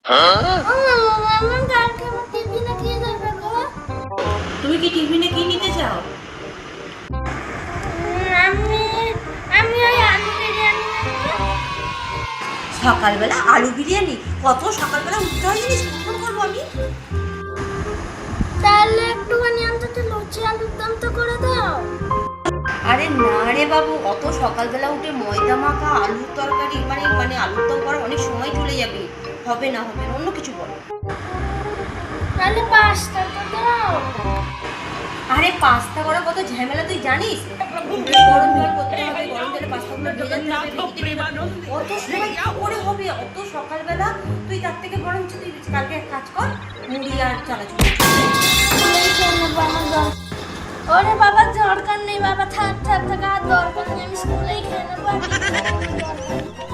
আমার কালকে আমার টিফিনে কি দেবে গো? তুমি কি টিফিনে কি নিতে চাও? আমি আমি ওই আলু বিরিয়ানি নেবো। সকালবেলা আলু বিরিয়ানি? কত সকালবেলা উঠতে হয় জানিস? কখন করবো আমি? তাহলে একটুখানি অন্তত লুচি আলুর দম তো করে দাও। আরে না রে বাবু, অত সকালবেলা উঠে ময়দা মাখা আলুর তরকারি মানে মানে আলুর দম করা অনেক সময় চলে যাবে। হবে না হবে না, অন্য কিছু বলো। তাহলে পাস্তা তো দাও। আরে পাস্তা করা কত ঝামেলা তুই জানিস? গরম জল করতে হবে, গরম জলে পাস্তাগুলো ভেজাতে হবে, অত সময় কি করে হবে অত সকালবেলা? তুই তার থেকে বরঞ্চ তুই কালকে এক কাজ কর, মুড়ি আর চানাচুর। স্কুলেই খেয়ে নেবো, আমার দরকার। ওরে বাবা দরকার নেই বাবা, থাক থাক থাক, আর দরকার নেই, আমি স্কুলেই খেয়ে নেবো, আর টিফিনে কোনো দরকার নেই।